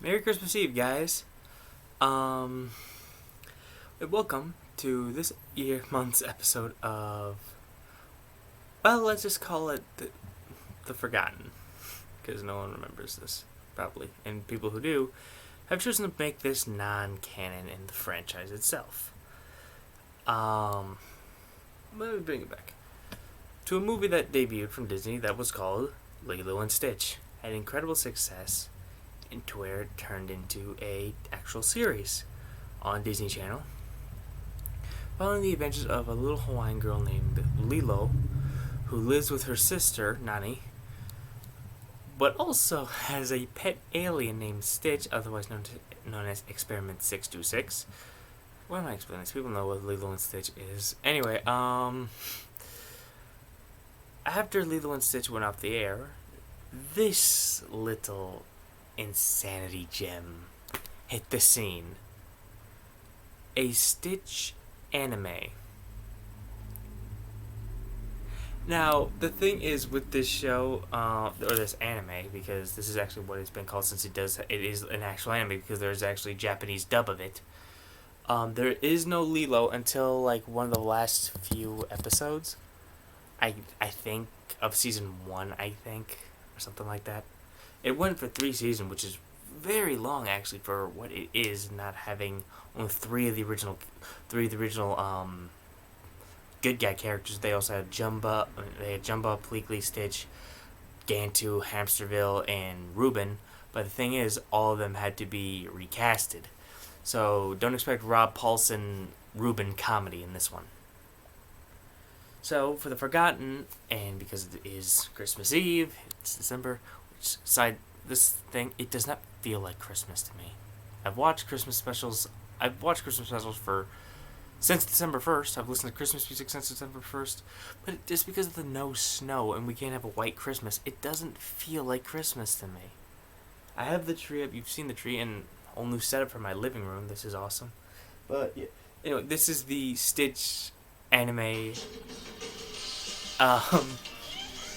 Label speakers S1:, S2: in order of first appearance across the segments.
S1: Merry Christmas Eve, guys. Welcome to this month's episode of, well, let's just call it the Forgotten, because no one remembers this, probably. And people who do have chosen to make this non-canon in the franchise itself. Let me bring it back to a movie that debuted from Disney that was called Lilo and Stitch. Had incredible success into where it turned into a actual series on Disney Channel, following the adventures of a little Hawaiian girl named Lilo, who lives with her sister Nani, but also has a pet alien named Stitch, otherwise known as Experiment 626. Why am I explaining this? People know what Lilo and Stitch is. Anyway, after Lilo and Stitch went off the air, this little insanity gem hit the scene. A Stitch anime. Now, the thing is with this show, or this anime, because this is actually what it's been called since it is an actual anime, because there's actually a Japanese dub of it. There is no Lilo until like one of the last few episodes. I think of season 1, I think, or something like that. It went for 3 seasons, which is very long actually for what it is, not having only three of the original good guy characters. They also had Jumba, Pleakley, Stitch, Gantu, Hamsterville, and Reuben. But the thing is, all of them had to be recasted. So don't expect Rob Paulson Reuben comedy in this one. So for The Forgotten, and because it is Christmas Eve, it's December, it does not feel like Christmas to me. I've watched Christmas specials since December 1st. I've listened to Christmas music since December 1st. But just because of the no snow and we can't have a white Christmas, it doesn't feel like Christmas to me. I have the tree up. You've seen the tree, and a whole new setup for my living room. This is awesome. But yeah. Anyway, this is the Stitch anime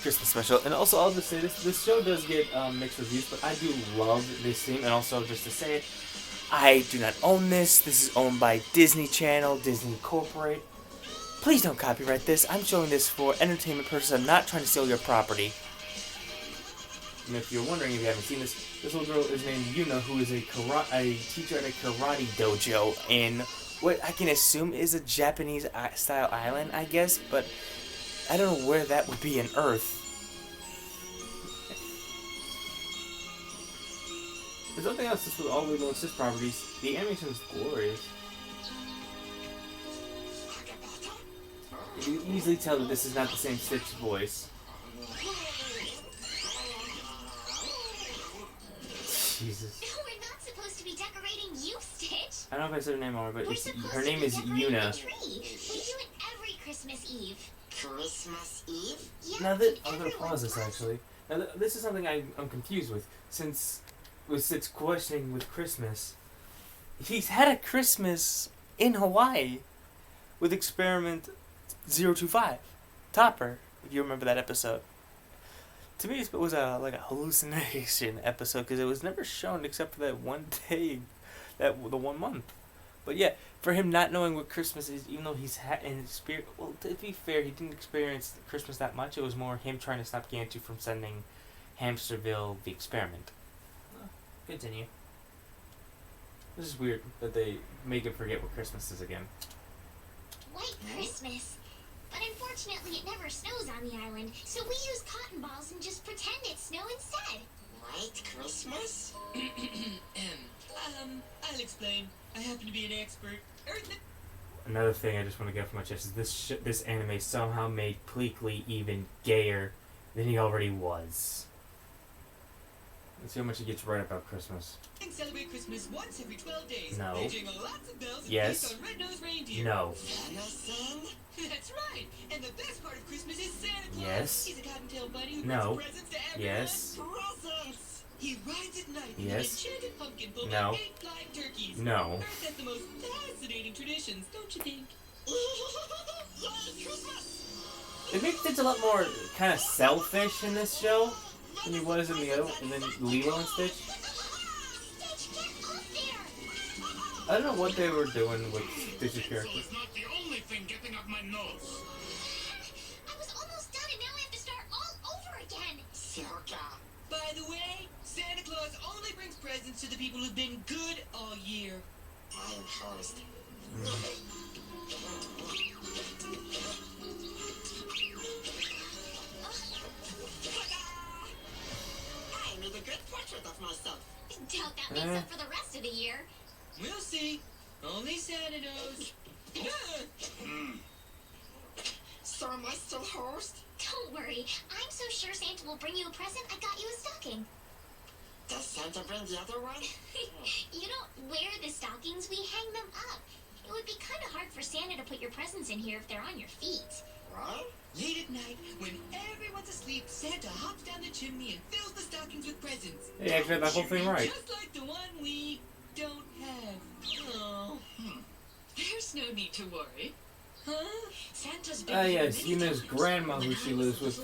S1: Christmas special. And also, I'll just say this show does get mixed reviews, but I do love this theme. And also, just to say it, I do not own this. This is owned by Disney Channel, Disney Incorporate. Please don't copyright this. I'm showing this for entertainment purposes. I'm not trying to steal your property. And if you're wondering, if you haven't seen this little girl is named Yuna, who is a teacher at a karate dojo in what I can assume is a Japanese style island, I guess, but I don't know where that would be in Earth. There's nothing else just with all Lilo and Stitch properties. The animation is glorious. You can easily tell that this is not the same Stitch voice. Jesus.
S2: We're not supposed to be decorating you, Stitch.
S1: I don't know if I said her name already, but her name is Yuna.
S2: We do it every Christmas Eve.
S3: Christmas Eve?
S2: Yeah,
S1: Now I'm gonna pause this actually. Now this is something I'm confused with, since with Stitch questioning with Christmas. He's had a Christmas in Hawaii with Experiment 025, Topper, if you remember that episode. To me, it was like a hallucination episode, because it was never shown except for that one day, the 1 month. But yeah, for him not knowing what Christmas is, even though he's had in his spirit, well, to be fair, he didn't experience Christmas that much. It was more him trying to stop Gantu from sending Hamsterville the experiment. Continue. This is weird that they make him forget what Christmas is again.
S2: White Christmas. But unfortunately, it never snows on the island, so we use cotton balls and just pretend it's snow instead.
S3: White Christmas?
S4: I'll explain. I happen to be an expert.
S1: Another thing I just want to get off my chest is this anime somehow made Pleakley even gayer than he already was. Let's see how much he gets right about Christmas.
S4: And celebrate Christmas once every 12 days.
S1: No.
S4: They jingle lots of bells and
S1: Yes.
S4: feast on red-nosed reindeer.
S1: No.
S3: Anything?
S4: That's right. And the best part of Christmas is Santa Claus.
S1: Yes.
S4: He's a cottontail bunny who
S1: No.
S4: brings presents to everyone.
S1: Yes.
S3: Presents!
S4: He rides at night in
S1: Yes.
S4: an enchanted pumpkin full
S1: No.
S4: of 8 flying turkeys.
S1: No.
S4: Earth has the most fascinating traditions, don't you think?
S3: Yay, Christmas!
S1: It makes Stitch a lot more kind of selfish in this show than he was in the other, and then Lilo and Stitch.
S2: Stitch,
S1: I don't know what they were doing with Stitch's character.
S5: It's not the only thing getting up my nose.
S2: I was almost done and now I have to start all over again.
S3: Suka.
S4: By the way, Santa Claus only brings presents to the people who've been good all year.
S3: I'm host. I made a good portrait of myself.
S2: Doubt that makes up for the rest of the year.
S4: We'll see. Only Santa knows.
S3: So am I still host?
S2: Don't worry. I'm so sure Santa will bring you a present. I got you a stocking.
S3: Does Santa bring the other one?
S2: You don't wear the stockings. We hang them up. It would be kind of hard for Santa to put your presents in here if they're on your feet.
S3: What?
S4: Late at night, when everyone's asleep, Santa hops down the chimney and fills the stockings with presents.
S1: Hey, I got that whole thing right.
S4: Just like the one we don't have. Oh. There's no need to worry. Huh? Santa's been
S1: yes, Yuna's grandma, who she lives with,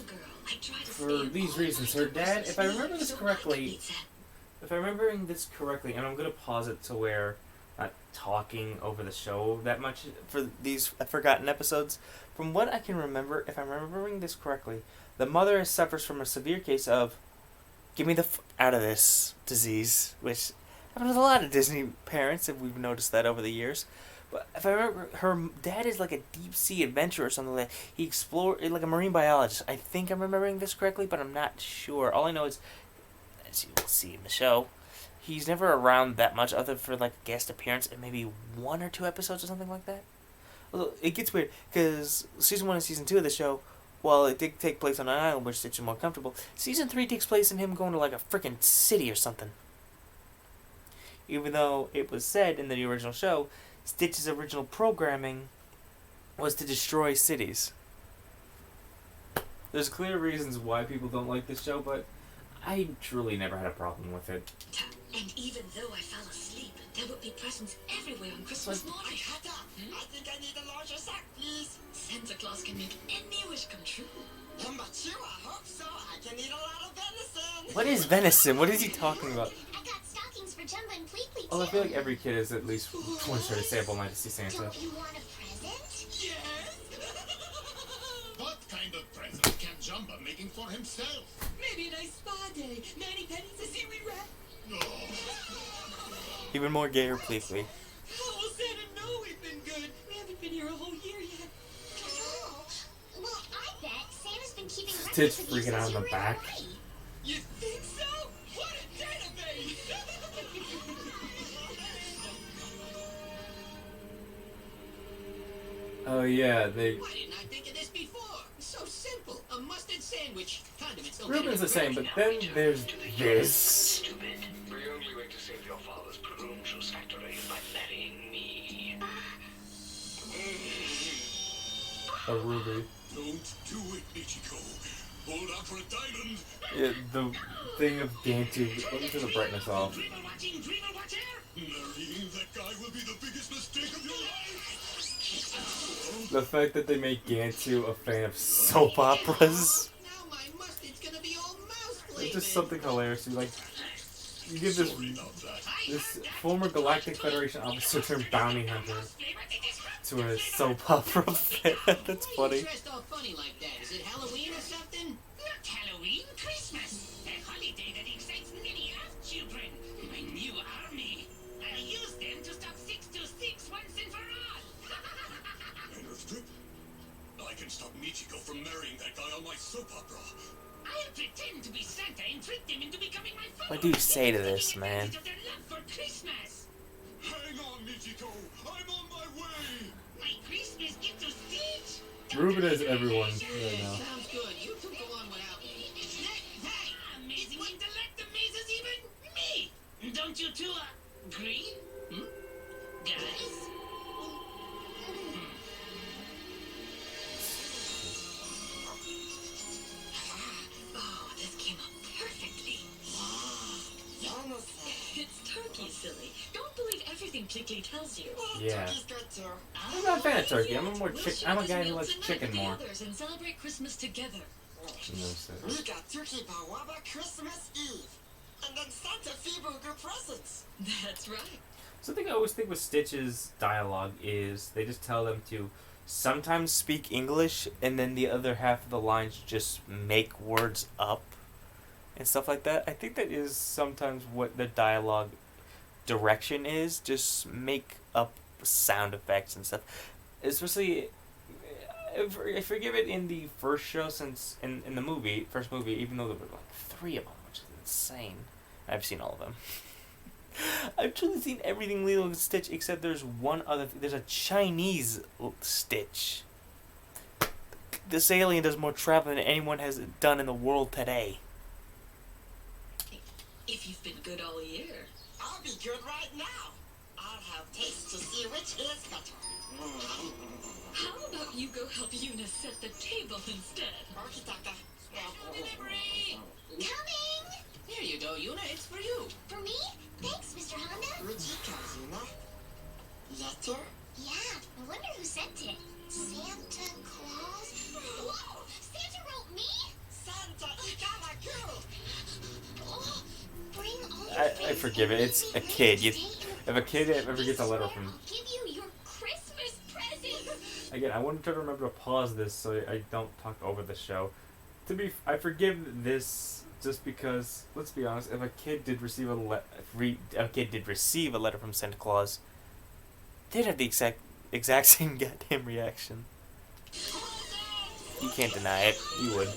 S1: for these reasons. Her dad, if I'm remembering this correctly, and I'm going to pause it to where I'm not talking over the show that much for these forgotten episodes. From what I can remember, if I'm remembering this correctly, the mother suffers from a severe case of "get me the out of this" disease, which happens with a lot of Disney parents, and we've noticed that over the years. But if I remember, her dad is like a deep sea adventurer or something like that. He explored, like a marine biologist. I think I'm remembering this correctly, but I'm not sure. All I know is, as you will see in the show, he's never around that much other for like a guest appearance in maybe 1 or 2 episodes or something like that. Well, it gets weird because season 1 and season 2 of the show, while it did take place on an island which Stitch is more comfortable, season 3 takes place in him going to like a freaking city or something. Even though it was said in the original show, Stitch's original programming was to destroy cities. There's clear reasons why people don't like this show, but I truly never had a problem with it.
S6: And even though I fell asleep, there would be presents everywhere on Christmas morning.
S3: I think I need a larger sack, please.
S6: Santa Claus can make any wish come true.
S3: Number 2, I hope so. I can eat a lot of venison.
S1: What is venison? What is he talking about?
S2: I got stockings for Jumbo and Pleakley too.
S1: Oh, I feel like every kid is at least once trying to stay up all night to see Santa.
S2: Don't you want a present?
S4: Yes!
S5: What kind of present can Jumba making for himself?
S4: Maybe a nice spa day. 90 pennies a seaweed wrap.
S5: No.
S1: Even more gayer, Pleakley.
S4: How will Santa know we've been good? We haven't been here a whole year yet.
S2: Oh, well, I bet Santa's been keeping
S1: Stitch
S2: records of you
S1: freaking out
S2: since
S1: in
S2: you
S1: the
S2: were in
S1: back.
S2: Hawaii.
S4: You think so? What a database!
S1: Oh yeah, they.
S4: Why didn't I think of this before? So simple. A mustard sandwich. Condiments.
S1: Ruben's the same, but then there's this.
S7: The only way to save your father's precocious factory is by marrying me.
S1: A ruby.
S5: Don't do it, Michiko. Hold out for a diamond.
S1: Yeah, the thing of Gantu. Let me turn the brightness off.
S5: Dreamer watcher. Marrying that guy will be the biggest mistake of your life.
S1: The fact that they make Gantu a fan of soap operas.
S4: Now my mustard's gonna be all mouse flavor.
S1: It's just something hilarious. Like, you give this former Galactic Federation officer turned bounty hunter to a soap opera fan. That's
S4: Why are
S1: funny.
S4: you dressed all funny like that? Is it Halloween or something?
S6: Not Halloween, Christmas. A holiday that excites many Earth children. My new army. I'll use them to stop 626 once and for all.
S5: An Earth trip? I can stop Michiko from marrying that guy on my soap opera.
S6: I'll pretend to be Santa and trick them into becoming my followers.
S1: What do you say to this,
S6: Taking
S1: man?
S6: advantage of their love for Christmas.
S5: Hang on, Michiko. I'm on my way.
S6: My Christmas gift to Stitch.
S1: Ruben is everyone right now.
S4: Sounds good. You two go on without me.
S6: Hey, amazing intellect amazes even me. Don't you two agree? Guys?
S3: Oh, this came out perfectly.
S6: It's turkey, silly. Don't believe everything Plickly tells you.
S1: Yeah.
S3: Turkey's good too.
S1: I'm not a fan of turkey. I'm a guy who likes chicken more.
S6: And celebrate Christmas together.
S3: We got Turkey Bawaba Christmas Eve. And then Santa Fibu do presents.
S6: That's right.
S1: Something I always think with Stitch's dialogue is they just tell them to sometimes speak English, and then the other half of the lines just make words up and stuff like that. I think that is sometimes what the dialogue direction is. Just make up sound effects and stuff. Especially, I forgive it in the first show, since in the first movie, even though there were like 3 of them, which is insane. I've seen all of them. I've truly seen everything Lilo and Stitch, except there's one other. There's a Chinese Stitch. This alien does more traveling than anyone has done in the world today.
S4: If you've been good all year.
S3: I'll be good right now. I'll have taste to see which is better.
S4: How about you go help Yuna set the table instead?
S3: Okay, Doctor.
S6: Delivery!
S2: Coming!
S6: Here you go, Yuna. It's for you.
S2: For me? Thanks, Mr. Honda.
S3: Would you go, Yuna? Letter?
S2: Yeah, I wonder who sent it. Santa Claus? Whoa! Santa wrote me?
S3: Santa Ikamaku!
S2: Oh, bring all your
S1: I
S2: friends
S1: forgive it.
S2: and
S1: It's
S2: meet
S1: a
S2: me
S1: kid.
S2: Wednesday
S1: If a kid ever gets a letter
S2: I'll
S1: from...
S2: give you your Christmas present.
S1: Again, I want to try to remember to pause this so I don't talk over the show. I forgive this just because, let's be honest, if a kid did receive a letter from Santa Claus, they'd have the exact same goddamn reaction. You can't deny it. You would.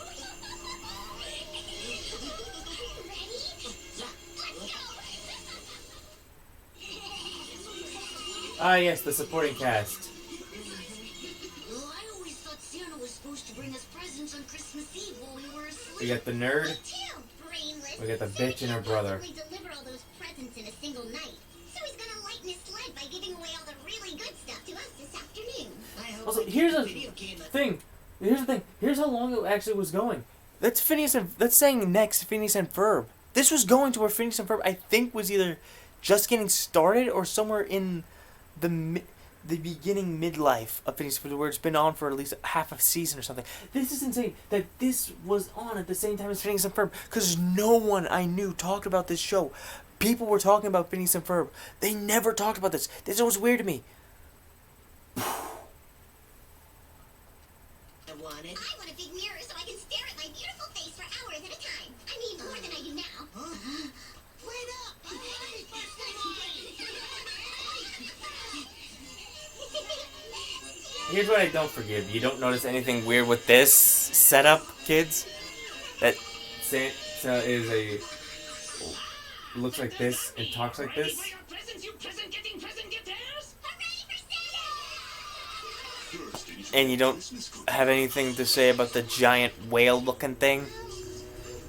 S1: Ah, yes, the supporting cast.
S2: Well, I always thought Santa was supposed to bring us presents on Christmas Eve while we were asleep.
S1: We got the nerd.
S2: Too brainless.
S1: We got the
S2: Santa
S1: bitch and her
S2: can't
S1: brother.
S2: possibly deliver all those presents in a single night. So he's gonna lighten his sled by giving away all the really good stuff to us this afternoon.
S6: I hope
S1: Also,
S6: I get
S1: here's
S6: the
S1: a
S6: video game at-
S1: thing. Here's the thing. Here's how long it actually was going. That's Phineas and... That's saying next Phineas and Ferb. This was going to where Phineas and Ferb, I think, was either just getting started or somewhere in the beginning midlife of Phineas and Ferb, where it's been on for at least half a season or something. This is insane that this was on at the same time as Phineas and Ferb, because no one I knew talked about this show. People were talking about Phineas and Ferb. They never talked about this. This was weird to me.
S6: I want it.
S2: I want a big mirror so I can stare at my beautiful face for hours at a time. I mean, more than I do now.
S3: Wait up!
S1: Here's what I don't forgive. You don't notice anything weird with this setup, kids? That Santa is looks like this and talks like
S6: Ready
S1: this.
S6: for your presents, you present-getting present-getters?
S2: Hooray for Santa!
S1: And you don't have anything to say about the giant whale-looking thing.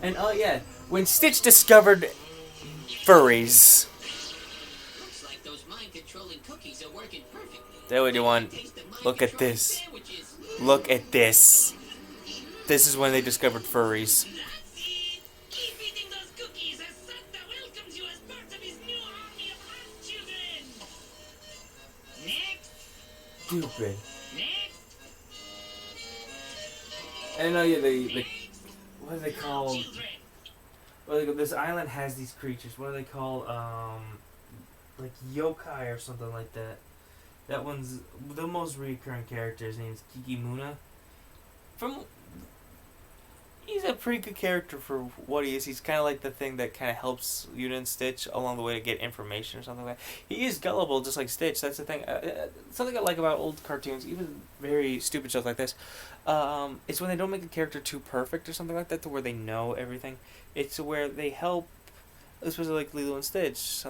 S1: And oh yeah, when Stitch discovered furries,
S6: Looks like those mind-controlling cookies are working perfectly.
S1: that what you want.
S6: Taste the
S1: Look at
S6: mind-controlling
S1: this.
S6: sandwiches.
S1: Look at this. This is when they discovered furries.
S6: That's it. Keep eating those cookies as Santa welcomes you as part of his new army of art children. Next.
S1: Stupid.
S6: Next.
S1: And oh yeah, they what are they called?
S6: Children.
S1: Well, this island has these creatures. What are they called? Like yokai or something like that. That one's the most recurring character. His name's Kikimuna. He's a pretty good character for what he is. He's kind of like the thing that kind of helps Yuna and Stitch along the way to get information or something like that. He is gullible, just like Stitch. That's the thing. Something I like about old cartoons, even very stupid stuff like this, is when they don't make a character too perfect or something like that, to where they know everything. It's where they help, especially like Lilo and Stitch.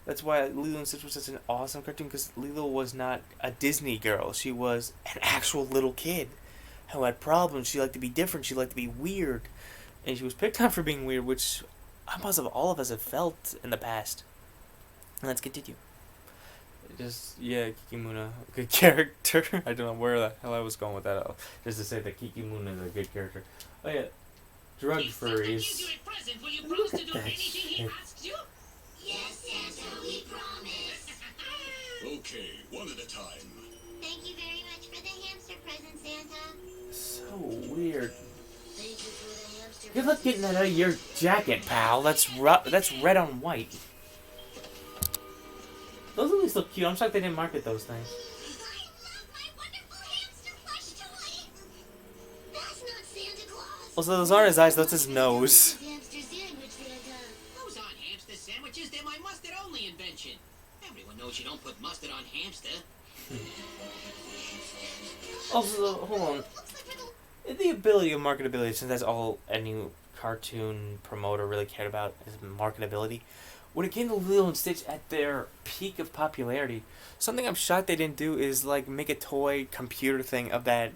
S1: That's why Lilo and Stitch was such an awesome cartoon, because Lilo was not a Disney girl. She was an actual little kid who had problems. She liked to be different. She liked to be weird. And she was picked on for being weird, which I'm positive all of us have felt in the past. And let's continue. Kikimuna, good character. I don't know where the hell I was going with that. Just to say that Kikimuna is a good character. Oh yeah, drug
S6: If Santa gives
S1: furries.
S6: you a present, will you
S1: Look
S6: promise
S1: at
S6: to do
S1: that
S6: anything he
S1: shit.
S6: asks you?
S2: Yes, Santa, we promise.
S5: Okay, one at a time.
S2: Thank you very much for the hamster present, Santa.
S1: So weird.
S2: Thank you for the hamster
S1: Good luck getting that out of your jacket, pal. That's red on white. Those at least look cute. I'm shocked they didn't market those things.
S2: I love my wonderful hamster plush toy. That's not Santa Claus.
S1: Also, those aren't his eyes. That's his nose.
S2: Hamster sandwich, Santa.
S6: Those aren't hamster sandwiches, they're my mustard-only invention. Everyone knows you don't put mustard on hamster.
S1: Also, hold on. The ability of marketability, since that's all any cartoon promoter really cared about, is marketability. When it came to Lilo and Stitch at their peak of popularity, something I'm shocked they didn't do is like make a toy computer thing of that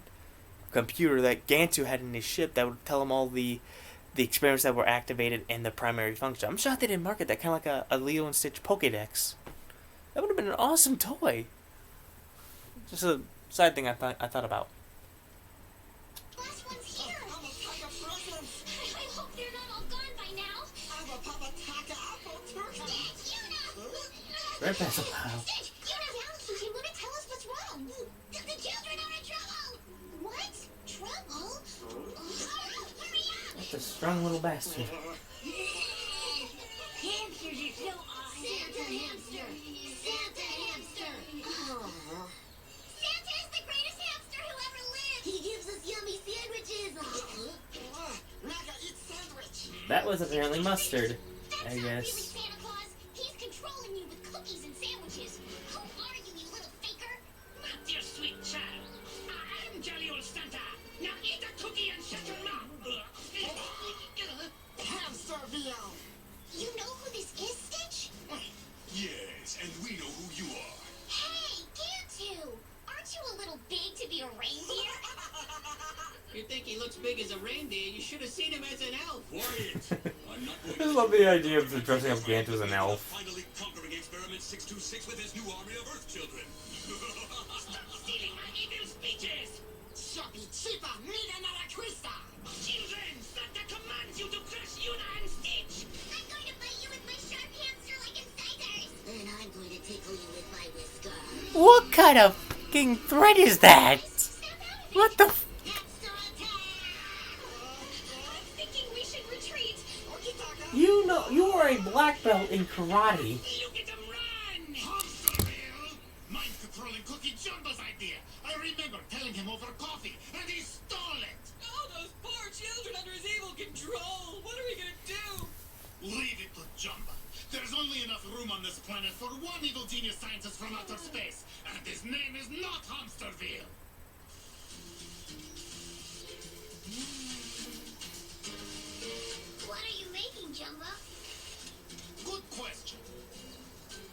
S1: computer that Gantu had in his ship that would tell him all the experiments that were activated in the primary function. I'm shocked they didn't market that, kind of like a Lilo and Stitch Pokédex. That would have been an awesome toy. Just a side thing I thought about.
S2: Last one's here.
S3: I'm a pack of presents.
S2: I hope they're not all gone by now.
S3: I'm a Papa Taka apple turkey.
S1: Grandpa's a pile.
S2: Stitch, Yuna, you want to tell us what's wrong? The children are in trouble. What? Trouble? Hurry up!
S1: That's a strong little bastard.
S2: Hamsters are so awesome. Santa hamster. Santa hamster. Santa is the greatest hamster who ever lived. He gives us yummy sandwiches.
S3: Naga, eat sandwich.
S1: That was apparently mustard,
S2: That's
S1: I
S2: not really
S1: guess.
S2: Santa Claus. He's controlling you with cookies and sandwiches. Who are you, you little faker?
S6: Not your sweet child. I am jolly old Santa. Now eat a cookie and shut your mouth.
S3: Hamsterville.
S2: You know who this is, Stitch?
S5: Yes, and we know who you are.
S2: Hey, Gantu! Aren't you a little big to be a reindeer?
S6: You think he looks big as a reindeer? You should have seen him as an elf.
S5: Quiet! I'm not going
S1: I just love the idea of dressing up Gantu as an elf.
S5: Finally conquering Experiment 626 with his new army of Earth children.
S6: Stop stealing my evil speeches!
S3: Shoppy cheaper, mida nada crista.
S6: Children, Santa commands you to crush Yuna and Stitch!
S2: I'm going to bite you with my sharp hamster like incisors. And I'm going to tickle you with my whisker.
S1: What kind of fucking threat is that? What the f-
S2: Hamster attack! I'm thinking we should retreat.
S1: You know, you are a black belt in karate.
S6: Look at them run!
S5: Hamsterville! Mind controlling Cookie Jumbo's idea. I remember telling him over coffee, and he stole it.
S4: Oh, those poor children under his evil control. What are we gonna do?
S5: Leave it to Jumbo. There's only enough room on this planet for one evil genius scientist from outer space, and his name is not Hamsterville.
S2: What are you making, Jumbo?
S5: Good question.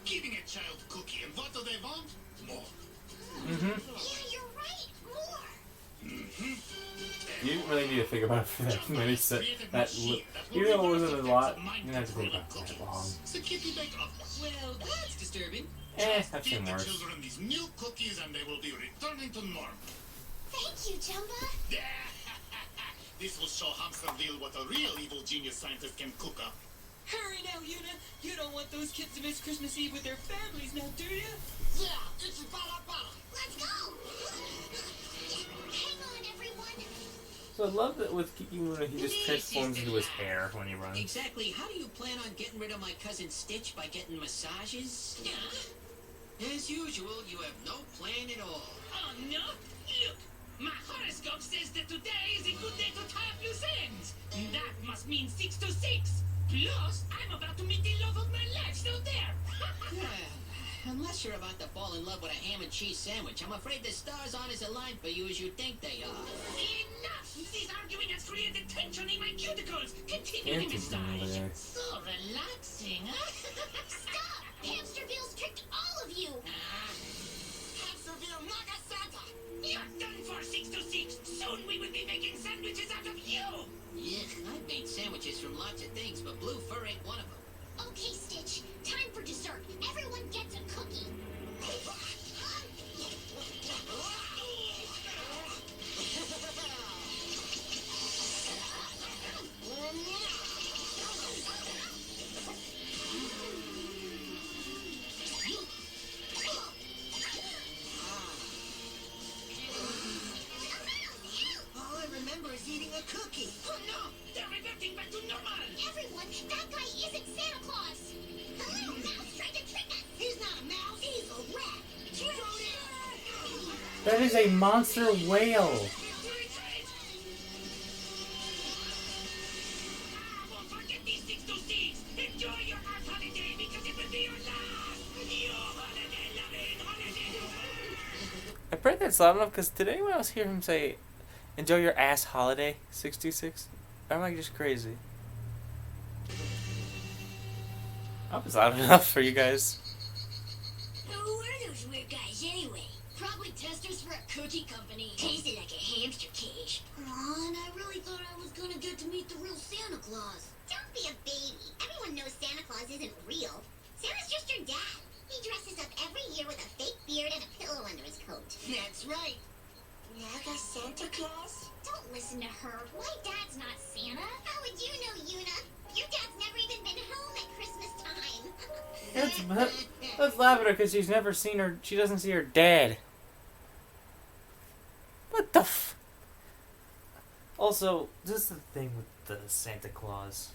S5: Giving a child cookie, and what do they want? More.
S2: Yeah, you're right. More.
S1: You didn't really need to think about it for that many even though it wasn't a lot, you didn't have to think about it that long.
S5: Security baked omelets.
S4: Well, that's disturbing.
S1: I've
S5: Give
S1: seen
S5: the
S1: worse.
S5: children these new cookies, and they will be returning to normal.
S2: Thank you, Jumbo.
S5: This will show Hamsterville what a real evil genius scientist can cook up.
S4: Hurry now, Yuna. You don't want those kids to miss Christmas Eve with their families now, do you?
S3: Yeah, it's bada bada.
S2: Let's go. Hang on, everyone.
S1: So I love that with Kiki Luna, he just transforms into his hair when he runs.
S6: Exactly. How do you plan on getting rid of my cousin Stitch by getting massages? As usual, you have no plan at all. Oh, no? Look, my horoscope says that today is a good day to tie up loose ends. That must mean 626. Plus, I'm about to meet the love of my life, so there. Unless you're about to fall in love with a ham and cheese sandwich, I'm afraid the stars aren't as aligned for you as you think they are. Enough! This arguing has created tension in my cuticles. Continue to massage. So relaxing, huh?
S2: Stop! Hamsterville's tricked all of you.
S3: Hamsterville, Naga Santa.
S6: You're done for 626. Soon we will be making sandwiches out of you. Yeah, I've made sandwiches from lots of things, but blue fur ain't one of them.
S2: Okay, Stitch. Time for dessert. Everyone gets a cookie.
S3: All I remember is eating a cookie.
S6: Oh no! They're reverting back to normal!
S2: Everyone, that guy isn't Santa Claus.
S1: That is a monster whale.
S6: Forget these 626. Enjoy your Earth holiday because it will be your last. Your holiday loving holiday.
S1: I pray that's loud enough because today when I was hearing him say, "Enjoy your ass holiday 626," I'm like just crazy. I hope it's loud enough for you guys.
S2: Who were those weird guys anyway? Probably testers for a cookie company. Tasted like a hamster cage. Aw, and I really thought I was gonna get to meet the real Santa Claus.
S8: Don't be a baby. Everyone knows Santa Claus isn't real. Santa's just your dad. He dresses up every year with a fake beard and a pillow under his coat.
S3: That's right. Naga Santa Claus?
S2: Don't listen to her. My dad's not Santa.
S8: How would you know, Yuna? Your dad's never even been home at Christmas time.
S1: Let's laugh at her because she's never seen her. She doesn't see her dad. What the f? Also, this is the thing with the Santa Claus.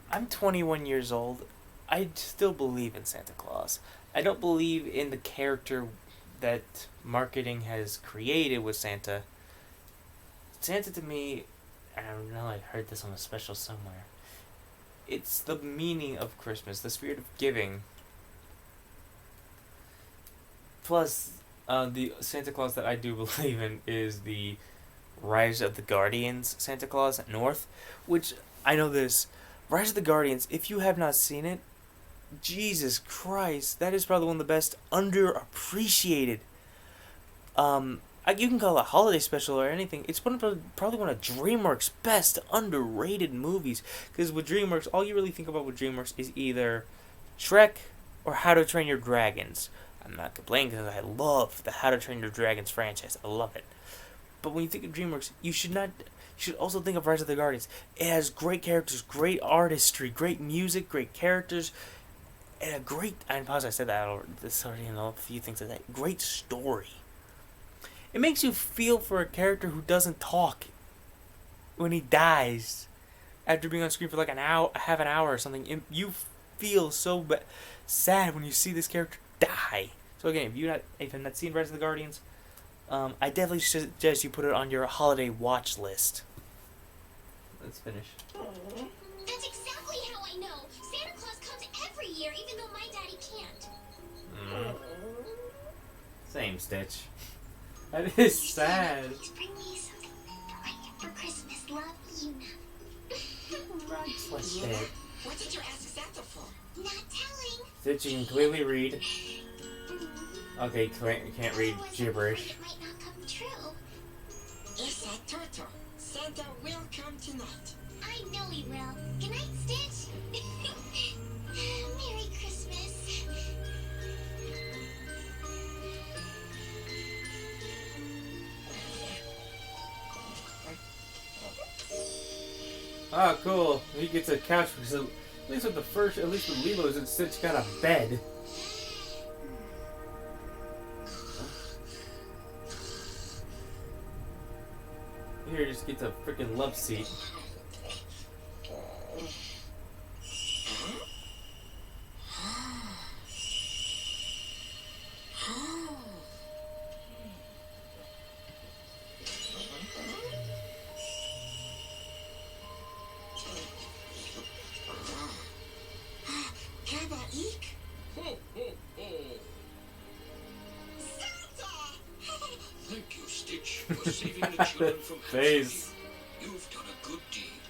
S1: I'm 21 years old. I still believe in Santa Claus. I don't believe in the character that marketing has created with Santa. Santa to me, I don't know, I heard this on a special somewhere. It's the meaning of Christmas, the spirit of giving. Plus, the Santa Claus that I do believe in is the Rise of the Guardians Santa Claus North, which, I know this, Rise of the Guardians, if you have not seen it, Jesus Christ, that is probably one of the best underappreciated, you can call it a holiday special or anything. It's probably one of DreamWorks' best underrated movies. Because with DreamWorks, all you really think about with DreamWorks is either Shrek or How to Train Your Dragons. I'm not complaining because I love the How to Train Your Dragons franchise. I love it. But when you think of DreamWorks, you should also think of Rise of the Guardians. It has great characters, great artistry, great music, great characters, and a great, I pause, I said that already, a few things like that. Great story. It makes you feel for a character who doesn't talk when he dies after being on screen for like half an hour or something. You feel so sad when you see this character die. So again, if you have not seen Rise of the Guardians, I definitely suggest you put it on your holiday watch list. Let's finish.
S2: That's exactly how I know. Santa Claus comes every year, even though my daddy can't.
S1: Same Stitch. That is sad.
S2: Please bring me something for Christmas, love, Yuna.
S1: Right, like that.
S3: What did you ask Santa for?
S2: Not telling.
S1: Stitch, you can clearly read. Okay, can't read gibberish.
S2: It might not come true.
S3: It's a turtle. Santa will come tonight.
S2: I know he will. Good night, Stitch. Merry Christmas.
S1: Ah, cool. He gets a couch because at least with Lilo's, Stitch got a bed. Here, just gets a freaking love seat.
S7: Thank you, Stitch, for saving the children from
S1: Face.
S7: You've done a good deed.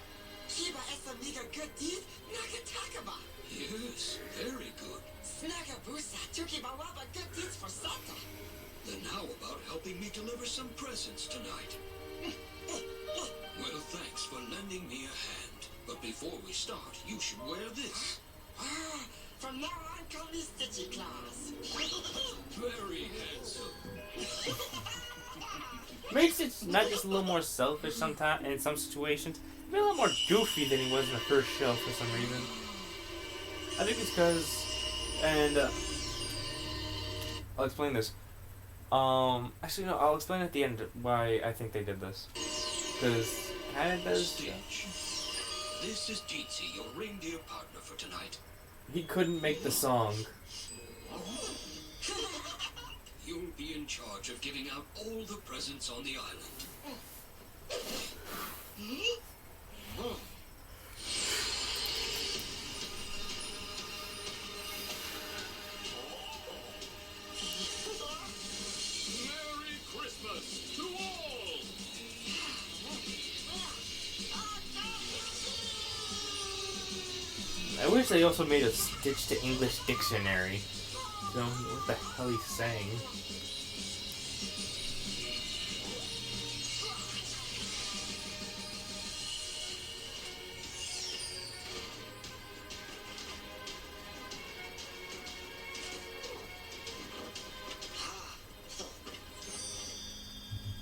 S3: Kiba esa miga good deed, Nagatakaba.
S7: Yes, very good.
S3: Snagabusa Tukibawaba good deeds for Santa.
S7: Then how about helping me deliver some presents tonight? Well, thanks for lending me a hand. But before we start, you should wear this.
S3: From now on, call me Stitchy Claus.
S7: Very handsome.
S1: Makes it not just a little more selfish sometimes in some situations, maybe a little more goofy than he was in the first show for some reason. I think it's because, and I'll explain this. Actually no, I'll explain at the end why I think they did this. Because kind of does.
S7: Stitch, this is Deetsy, your reindeer partner for tonight.
S1: He couldn't make the song.
S6: You'll be in charge of giving out all the presents on the island.
S5: Merry Christmas to all!
S1: I wish they also made a Stitch to English dictionary. So, what the hell he's saying?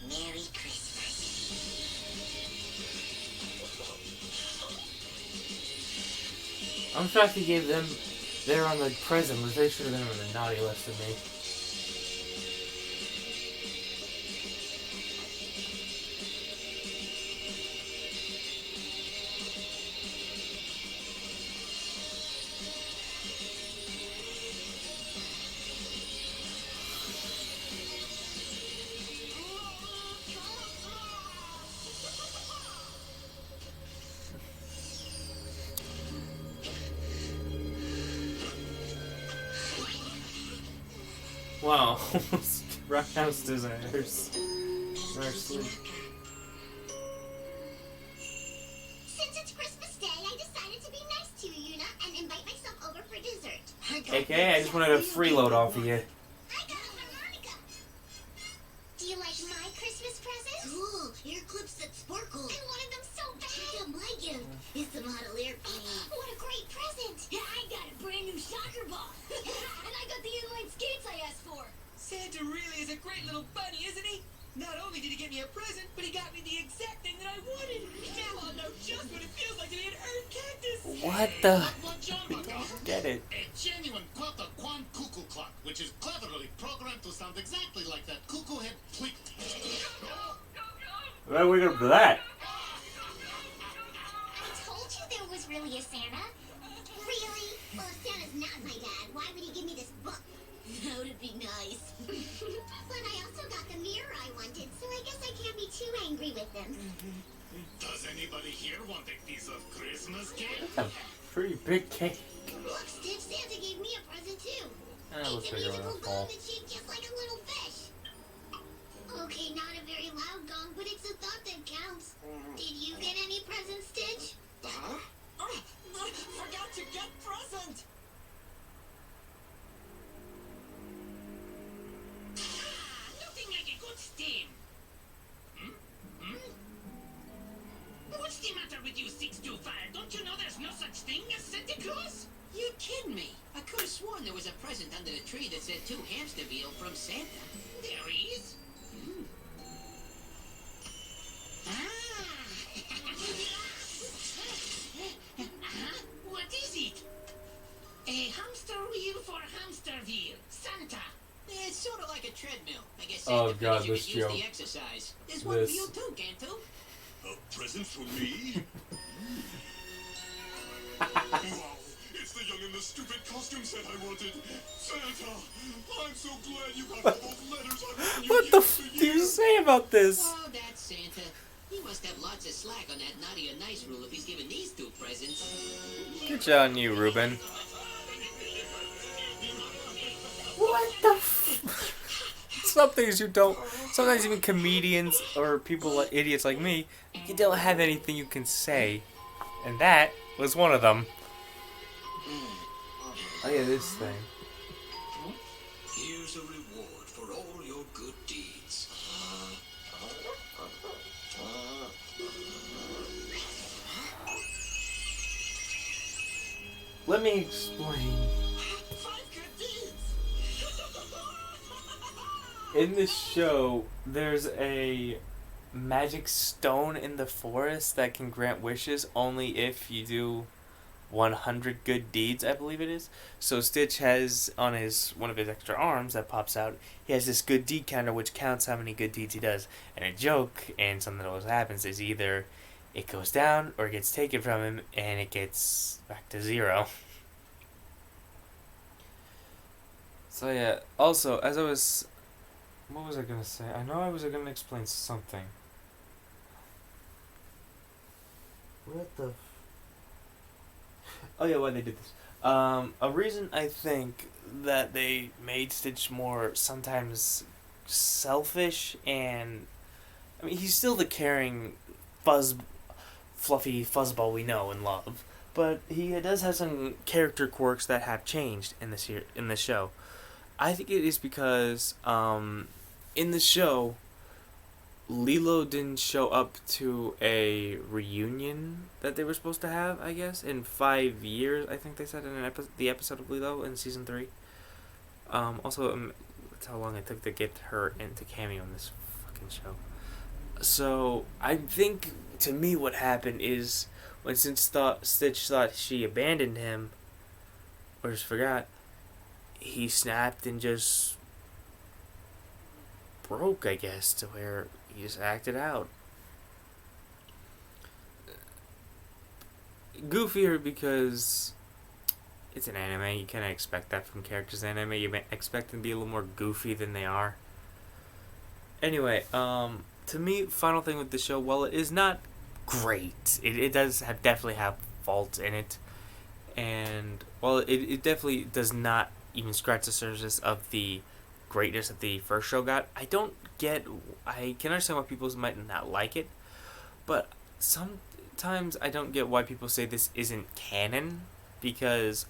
S8: Merry Christmas.
S1: I'm shocked he gave them. They're on the present list. They should have been on the naughty list of me. Wow, roundhouse designers. Seriously.
S8: Since it's Christmas Day, I decided to be nice to you, Yuna, and invite myself over for dessert.
S1: AKA, I just wanted a freeload off of you.
S8: I got a harmonica. Do you like my Christmas present? Cool. Ear clips that sparkle. I wanted them so bad. Check out my gift. It's a model airplane. What a great present.
S2: Yeah, I got a brand new soccer ball. And I got the inline skates I asked for.
S4: Santa really is a great little bunny, isn't he? Not only did he get me a present, but he got me the exact thing that I wanted. Now I'll know just what it feels like to be an earth cactus.
S1: What the?
S5: Jumba,
S1: Get it?
S5: a genuine Quota Quan cuckoo clock, which is cleverly programmed to sound exactly like that cuckoo head tweet.
S1: Why are we gonna do that?
S8: I told you there was really a Santa. Really? Well, if Santa's not my dad, why would he give me this book? That would be nice. But I also got the mirror I wanted, so I guess I can't be too angry with him.
S5: Does anybody here want a piece of Christmas cake?
S1: That's a pretty big cake.
S8: Look, Stitch, Santa gave me a present too.
S1: Let's
S8: It's a
S1: figure it
S8: musical
S1: out.
S8: gong that's shaped just like a little fish. Okay, not a very loud gong, but it's a thought that counts. Did you get any presents, Stitch?
S6: Huh?
S4: Forgot to get present.
S3: Nothing like a good steam. What's the matter with you, 625? Don't you know there's no such thing as Santa Claus?
S6: You kidding me? I could have sworn there was a present under the tree that said 2 hamster veal from Santa.
S3: There he is. What is it? A hamster wheel for Hamsterville. Santa.
S6: It's sort of like a treadmill. I guess
S1: Oh,
S6: Santa
S1: God,
S6: figures
S1: this
S6: you could use
S1: joke.
S6: the exercise. There's one
S1: This.
S6: for you too, Gantu.
S5: A present for me? Wow, it's the young and the stupid costume set I wanted. Santa, I'm so glad you got all those letters I wrote you
S1: What the
S5: year
S1: f
S5: after
S1: do you
S5: year.
S1: say about this?
S6: Oh, that's Santa. He must have lots of slack on that naughty or nice rule if he's giving these 2 presents.
S1: Good job on you, Ruben. What the f Some things you don't. Sometimes even comedians or people like idiots like me, you don't have anything you can say, and that was one of them. Oh yeah, this thing.
S6: Here's a reward for all your good deeds.
S1: Let me explain.
S4: 5 good deeds.
S1: In this show, there's a magic stone in the forest that can grant wishes only if you do 100 good deeds, I believe it is. So Stitch has on one of his extra arms that pops out, he has this good deed counter which counts how many good deeds he does. And a joke, and something that always happens, is either it goes down or it gets taken from him and it gets back to 0. So yeah, also, as I was What was I gonna say? I know I was gonna explain something. What the? Oh yeah, why they did this? A reason I think that they made Stitch more sometimes selfish, and I mean he's still the caring, fluffy fuzzball we know and love, but he does have some character quirks that have changed in this show. I think it is because in the show, Lilo didn't show up to a reunion that they were supposed to have, I guess, in 5 years. I think they said in the episode of Lilo in season 3. Also, that's how long it took to get her into cameo in this fucking show. So I think to me what happened is when Stitch thought she abandoned him or just forgot, he snapped and just broke, I guess, to where he just acted out. Goofier because it's an anime. You kind of expect that from characters in anime. You expect them to be a little more goofy than they are. Anyway, to me, final thing with the show, while it is not great, it does definitely have faults in it. And while it definitely does not even scratch the surface of the greatness that the first show got, I can understand why people might not like it, but sometimes I don't get why people say this isn't canon, because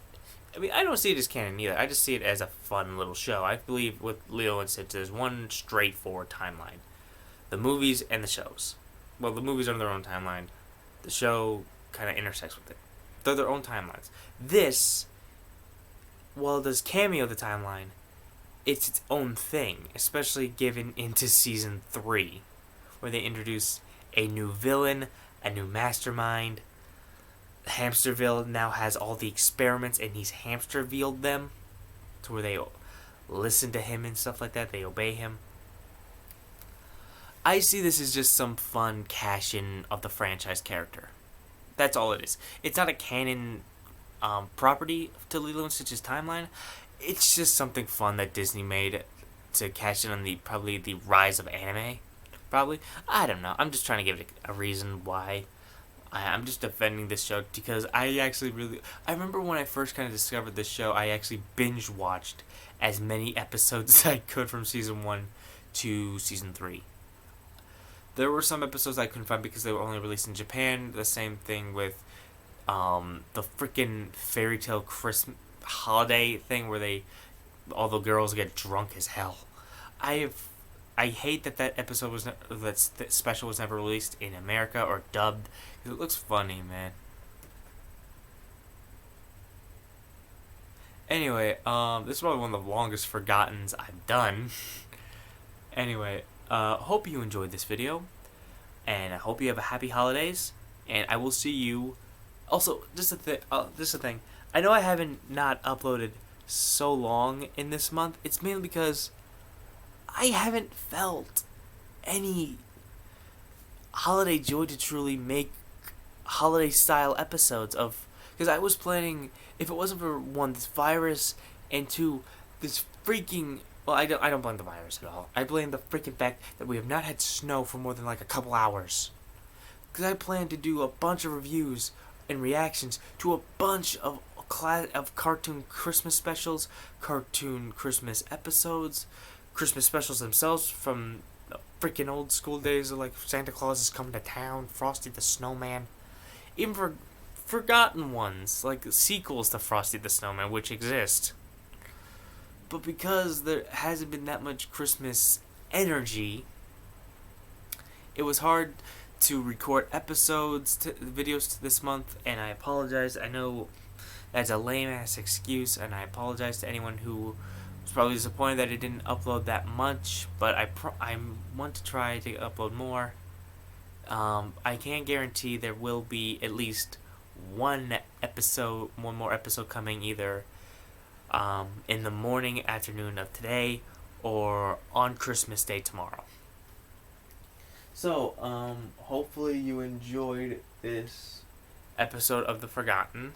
S1: I mean I don't see it as canon either. I just see it as a fun little show. I believe with Lilo and Stitch there's one straightforward timeline. The movies and the shows. Well, the movies are on their own timeline. The show kind of intersects with it. They're their own timelines. This, while it does cameo the timeline, it's its own thing, especially given into season 3, where they introduce a new villain, a new mastermind. Hamsterville now has all the experiments, and he's hamstervilled them to where they listen to him and stuff like that. They obey him. I see this as just some fun cash-in of the franchise character. That's all it is. It's not a canon property to Lilo and Stitch's timeline. It's just something fun that Disney made to cash in on probably the rise of anime. Probably. I don't know. I'm just trying to give it a reason why. I'm just defending this show because I remember when I first kind of discovered this show, I actually binge watched as many episodes as I could from season 1 to season 3. There were some episodes I couldn't find because they were only released in Japan. The same thing with the freaking fairy tale Christmas holiday thing where all the girls get drunk as hell. I hate that episode that special was never released in America or dubbed because it looks funny, man. Anyway, this is probably one of the longest forgottens I've done. Anyway, hope you enjoyed this video, and I hope you have a happy holidays. And I will see you. Also, just a thing. I know I haven't not uploaded so long in this month. It's mainly because I haven't felt any holiday joy to truly make holiday style episodes of, because I was planning, if it wasn't for one, this virus, and two, this freaking, well, I don't blame the virus at all. I blame the freaking fact that we have not had snow for more than like a couple hours. Because I plan to do a bunch of reviews and reactions to a bunch of cartoon Christmas specials, cartoon Christmas episodes, Christmas specials themselves from the freaking old school days of like Santa Claus is Coming to Town, Frosty the Snowman, even for forgotten ones like sequels to Frosty the Snowman, which exist. But because there hasn't been that much Christmas energy, it was hard to record videos this month, and I apologize. I know that's a lame ass excuse, and I apologize to anyone who was probably disappointed that it didn't upload that much, but I want to try to upload more. I can't guarantee there will be at least one more episode coming either in the morning, afternoon of today, or on Christmas Day tomorrow. So, hopefully you enjoyed this episode of The Forgotten.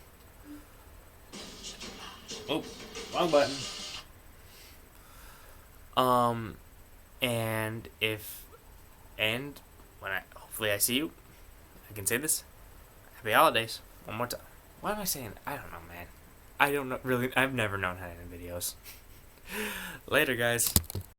S1: Oh, wrong button. And when hopefully I see you, I can say this. Happy holidays. One more time. Why am I saying? I don't know, man. I don't know. Really, I've never known how to end videos. Later, guys.